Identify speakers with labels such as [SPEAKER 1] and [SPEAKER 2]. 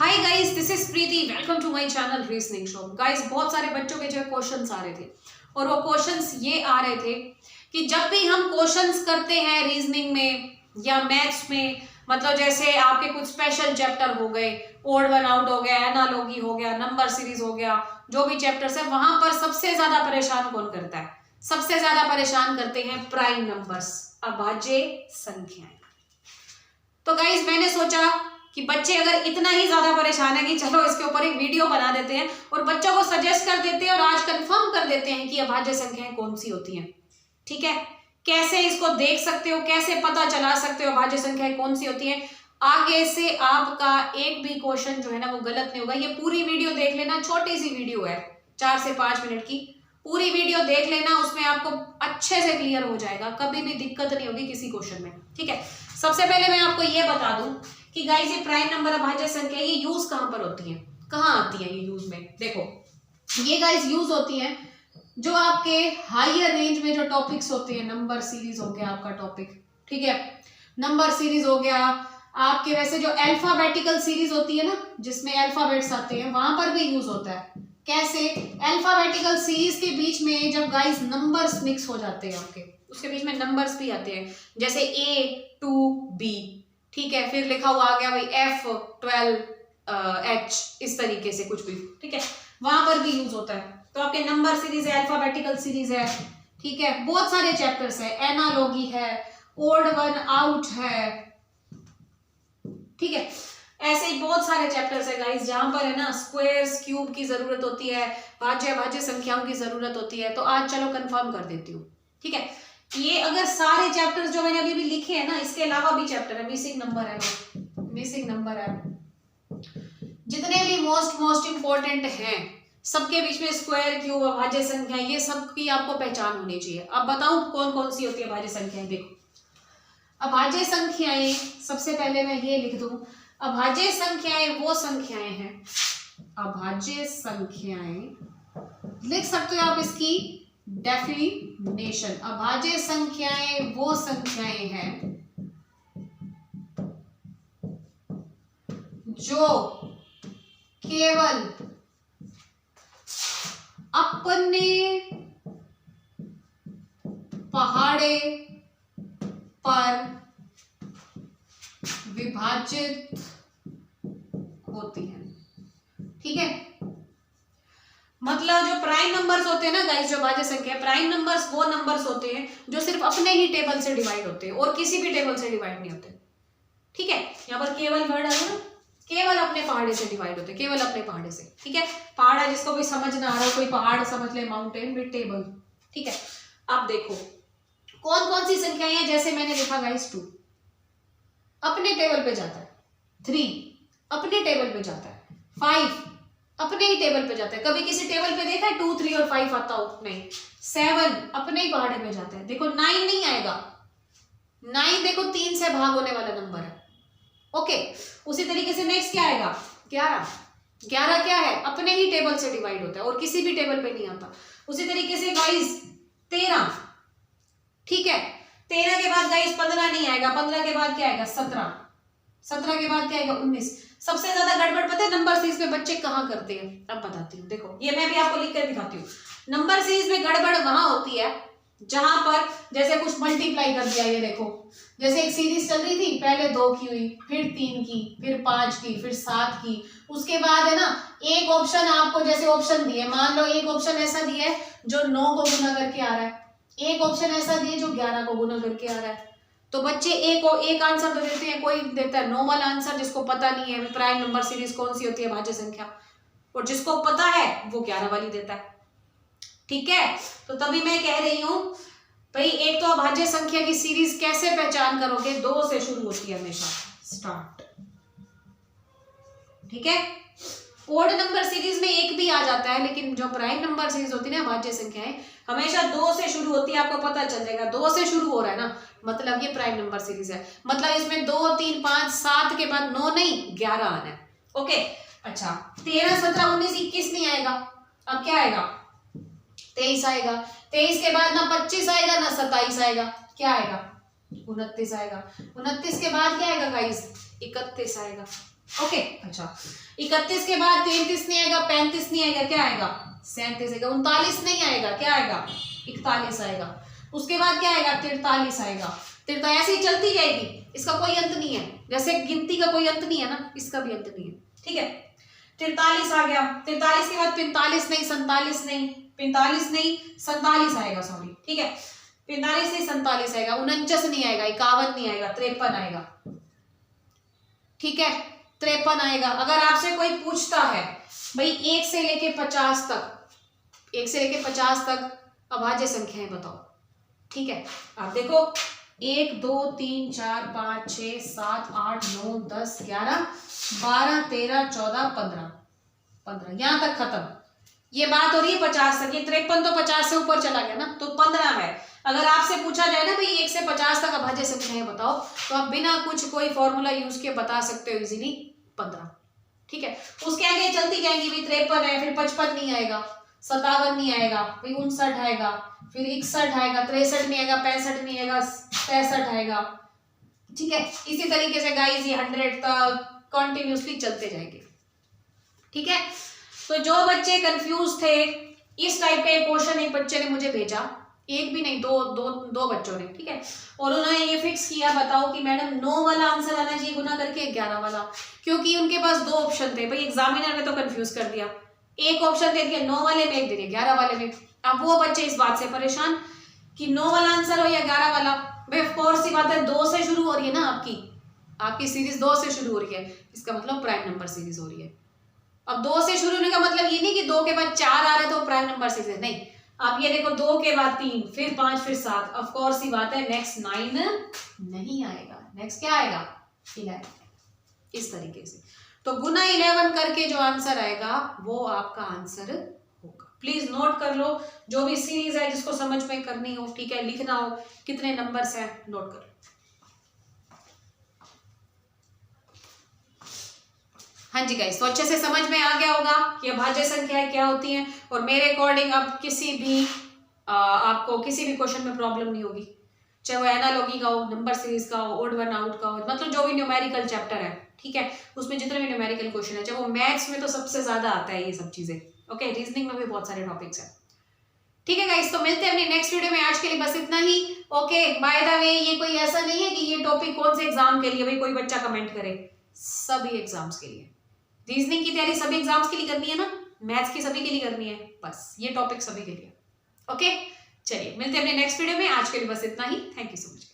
[SPEAKER 1] Hi guys, this is Preeti. Welcome to my channel reasoning show. Guys, बहुत सारे बच्चों के जो क्वेश्चंस आ रहे थे और वो क्वेश्चंस ये आ रहे थे कि जब भी हम क्वेश्चंस करते हैं रीजनिंग में या मैथ्स में, मतलब जैसे आपके कुछ स्पेशल चैप्टर हो गए, ओड वन आउट हो गया, एनालॉजी हो गया, नंबर सीरीज हो गया, जो भी चैप्टर्स है वहां पर सबसे ज्यादा परेशान कौन करता है? सबसे ज्यादा परेशान करते हैं प्राइम नंबर्स, अभाज्य संख्याएं। तो गाइस, मैंने सोचा कि बच्चे अगर इतना ही ज्यादा परेशान है कि चलो इसके ऊपर एक वीडियो बना देते हैं और बच्चों को सजेस्ट कर देते हैं और आज कंफर्म कर देते हैं कि अभाज्य संख्याएं कौन सी होती हैं। ठीक है, कैसे इसको देख सकते हो, कैसे पता चला सकते हो अभाज्य संख्याएं कौन सी होती हैं। आगे से आपका एक भी क्वेश्चन जो है ना वो गलत नहीं होगा। ये पूरी वीडियो देख लेना, छोटी सी वीडियो है 4 से 5 मिनट की। पूरी वीडियो देख लेना, उसमें आपको अच्छे से क्लियर हो जाएगा, कभी भी दिक्कत नहीं होगी किसी क्वेश्चन में। ठीक है, सबसे पहले मैं आपको ये बता दूं कि गाइस ये प्राइम नंबर अभाज्य संख्या ये यूज कहां पर होती है, कहां आती है ये यूज में। देखो ये गाइस यूज होती है जो आपके हायर रेंज में जो टॉपिक्स होते हैं। नंबर सीरीज हो गया आपका टॉपिक, ठीक है, नंबर सीरीज हो गया आपके, वैसे जो अल्फाबेटिकल सीरीज होती है ना जिसमें अल्फाबेट्स आते हैं वहां पर भी यूज होता है। कैसे? अल्फाबेटिकल सीरीज के बीच में जब गाइस नंबर्स मिक्स हो जाते हैं आपके, उसके बीच में नंबर्स भी आते हैं, जैसे A to B, ठीक है, फिर लिखा हुआ आ गया भाई F12 H, इस तरीके से कुछ भी, ठीक है, वहां पर भी यूज होता है। तो आपके नंबर सीरीज है, अल्फाबेटिकल सीरीज है, ठीक है, बहुत सारे चैप्टर्स है, एनालॉजी है, ओड वन आउट है, ठीक है, ऐसे ही बहुत सारे चैप्टर्स है गाइस जहां पर है ना स्क्वायर्स क्यूब की जरूरत होती है, भाज्य संख्याओं की जरूरत होती है। तो आज चलो कंफर्म कर देती हूँ, ठीक है। ये अगर सारे चैप्टर्स जो मैंने अभी भी लिखे हैं ना, इसके अलावा भी चैप्टर है, मिसिंग नंबर है, मिसिंग नंबर है, जितने भी मोस्ट इंपॉर्टेंट हैं सबके बीच में स्क्वायर क्यूब अभाज्य संख्या ये सब की आपको पहचान होनी चाहिए। अब बताऊं कौन कौन सी होती है अभाज्य संख्याएं। देखो अभाज्य संख्याएं, सबसे पहले मैं ये लिख दूं, अभाज्य संख्याएं वो संख्याएं हैं, अभाज्य संख्याएं लिख सकते हो आप इसकी डेफिनेशन। अभाज्य संख्याएं वो संख्याएं हैं जो केवल अपने पहाड़े पर विभाजित होती है, ठीक है। मतलब जो प्राइम नंबर्स होते हैं ना गाइस, जो अभाज्य संख्या, प्राइम नंबर्स वो नंबर्स होते हैं जो सिर्फ अपने ही टेबल से डिवाइड होते हैं और किसी भी टेबल से डिवाइड नहीं होते, ठीक है। यहाँ पर केवल वर्ड है ना, केवल अपने पहाड़े से डिवाइड होते हैं, केवल अपने पहाड़े से, ठीक है। पहाड़ जिसको भी समझ ना आ रहा हो, कोई पहाड़ समझ ले, माउंटेन विद टेबल, ठीक है। अब देखो कौन कौन सी संख्याएं हैं, जैसे मैंने लिखा गाइस 2 अपने टेबल पे जाता है, 3 अपने टेबल पे जाता है, 5 अपने ही टेबल पे जाता है। कभी किसी टेबल पे देखा है 2, 3 और 5 आता हो? नहीं। 7 अपने ही पहाड़े पे जाता है। देखो 9 नहीं आएगा, 9 देखो 3 से भाग होने वाला नंबर है, ओके। उसी तरीके से नेक्स्ट क्या आएगा? 11 क्या है? अपने ही टेबल से डिवाइड होता है और किसी भी टेबल पे नहीं आता। उसी तरीके से गाइस 13, ठीक है, 13 के बाद गाइस 15 नहीं आएगा, 15 के बाद क्या आएगा? 17 के बाद क्या आएगा? 19। सबसे ज्यादा गड़बड़ पता है नंबर सीरीज में बच्चे कहाँ करते हैं? अब बताती हूँ, देखो ये मैं भी आपको लिख कर दिखाती हूँ। नंबर सीरीज में गड़बड़ वहां होती है जहां पर जैसे कुछ मल्टीप्लाई कर दिया, ये देखो जैसे एक सीरीज चल रही थी, पहले 2 की हुई, फिर 3 की, फिर 5 की, फिर 7 की, उसके बाद है ना एक ऑप्शन आपको जैसे ऑप्शन दिए, मान लो एक ऑप्शन ऐसा दिया है जो 9 को गुना करके आ रहा है, एक ऑप्शन ऐसा दिए जो 11 को गुना करके आ रहा है। तो बच्चे एक आंसर तो देते हैं, कोई देता है नॉर्मल आंसर जिसको पता नहीं है प्राइम नंबर सीरीज कौन सी होती है भाज्य संख्या, और जिसको पता है वो 11 वाली देता है, ठीक है। तो तभी मैं कह रही हूं भाई, एक तो अभाज्य संख्या की सीरीज कैसे पहचान करोगे? 2 से शुरू होती है हमेशा, स्टार्ट, ठीक है। ओड नंबर सीरीज में 1 भी आ जाता है, लेकिन जो प्राइम नंबर सीरीज होती है ना अभाज्य संख्याएं हमेशा 2 से शुरू होती है। आपको पता चल जाएगा 2 से शुरू हो रहा है ना, मतलब ये प्राइम नंबर सीरीज है, मतलब इसमें 2, 3, 5, 7 के बाद 9 नहीं 11 आना है, ओके। अच्छा 13, 17, 19, 21 नहीं आएगा, अब क्या आएगा? 23 आएगा। 23 के बाद ना 25 आएगा ना 27 आएगा, क्या आएगा? 29 आएगा। 29 के बाद क्या आएगा गाइस? 31 आएगा, ओके अच्छा, 31 के बाद 33 नहीं आएगा, 35 नहीं आएगा, क्या आएगा? 37 आएगा। 39 नहीं आएगा, क्या आएगा? 41 आएगा। उसके बाद क्या आएगा? 43 आएगा। 43 ऐसे ही चलती जाएगी, इसका कोई अंत नहीं है। जैसे गिनती का कोई अंत नहीं है ना, इसका भी अंत नहीं है। ठीक है, 43 आ गया। 43 के बाद 45 नहीं, 47 नहीं, 45 नहीं 47 आएगा, सॉरी। ठीक है, 45 नहीं 47 आएगा। 49 नहीं आएगा, 51 नहीं आएगा, 53 आएगा। ठीक है, 53 आएगा। अगर आपसे कोई पूछता है भाई 1 से लेके 50 तक, 1 से लेके 50 तक अभाज्य संख्याएं बताओ। ठीक है, आप देखो 1 2 3 4 5 6 7 8 9 10 11 12 13 14 15 यहां तक खत्म। ये बात हो रही है 50 तक। ये 53 तो 50 से ऊपर चला गया ना, तो 15 है। अगर आपसे पूछा जाए ना भाई 1 से 50 तक अभाज्य संख्याएं बताओ, तो आप बिना कुछ कोई फॉर्मूला यूज किए बता सकते हो इजीली 15। ठीक है, उसके आगे चलती जाएंगी भी। 53 है, फिर 55 नहीं आएगा, 57 नहीं आएगा, फिर 59 आएगा, फिर 61 आएगा, 63 नहीं आएगा, 65 नहीं आएगा, 63 आएगा। ठीक है, इसी तरीके से गाइस ये 100 तक कंटिन्यूसली चलते जाएंगे। ठीक है, तो जो बच्चे कंफ्यूज थे, इस टाइप का एक क्वेश्चन एक बच्चे ने मुझे भेजा, एक भी नहीं, दो बच्चों ने। ठीक है, और उन्होंने ये फिक्स किया, बताओ कि मैडम 9 वाला आंसर आना चाहिए गुना करके 11 वाला, क्योंकि उनके पास 2 ऑप्शन थे। भाई एग्जामिनर ने तो कंफ्यूज कर दिया, एक ऑप्शन दे दिया 9 वाले में, एक दे दिया 11 वाले में। अब वो बच्चे इस बात से परेशान कि 9 वाला आंसर हो या 11 वाला। भाई ऑफ कोर्स सी बात है, 2 से शुरू हो रही है ना, आपकी सीरीज 2 से शुरू हो रही है, इसका मतलब प्राइम नंबर सीरीज हो रही है। अब 2 से शुरू होने का मतलब ये नहीं कि 2 के बाद 4 आ रहे तो प्राइम नंबर सीरीज है, नहीं। आप ये देखो 2 के बाद 3, फिर 5, फिर 7, ऑफ कोर्स सी बात है नेक्स्ट 9 नहीं आएगा, नेक्स्ट क्या आएगा? 11। इस तरीके से तो गुना 11 करके जो आंसर आएगा वो आपका आंसर होगा। प्लीज नोट कर लो, जो भी सीरीज है जिसको समझ में करनी हो, ठीक है, लिखना हो कितने नंबर्स है, नोट कर लो। हाँ जी गाइस, तो अच्छे से समझ में आ गया होगा कि अभाज्य संख्याएं क्या होती हैं, और मेरे अकॉर्डिंग अब किसी भी आपको किसी भी क्वेश्चन में प्रॉब्लम नहीं होगी, चाहे वो एनालॉगी का हो, नंबर सीरीज का हो, ओड वन आउट का हो, मतलब जो भी न्यूमेरिकल चैप्टर है। ठीक है, उसमें जितने भी न्यूमेरिकल क्वेश्चन है, चाहे वो मैथ्स में तो सबसे ज्यादा आता है ये सब चीजें। ओके, रीजनिंग में भी बहुत सारे टॉपिक्स हैं। ठीक है गाइस, तो मिलते हैं अपनी नेक्स्ट वीडियो में। आज के लिए बस इतना ही। ओके, बाय द वे ये कोई ऐसा नहीं है कि ये टॉपिक कौन से एग्जाम के लिए, भाई कोई बच्चा कमेंट करे, सभी एग्जाम्स के लिए। रीजनिंग की तैयारी सभी एग्जाम्स के लिए करनी है ना, मैथ्स की सभी के लिए करनी है, बस ये टॉपिक सभी के लिए। ओके, चलिए मिलते हैं अपने नेक्स्ट वीडियो में। आज के लिए बस इतना ही। Thank you so much.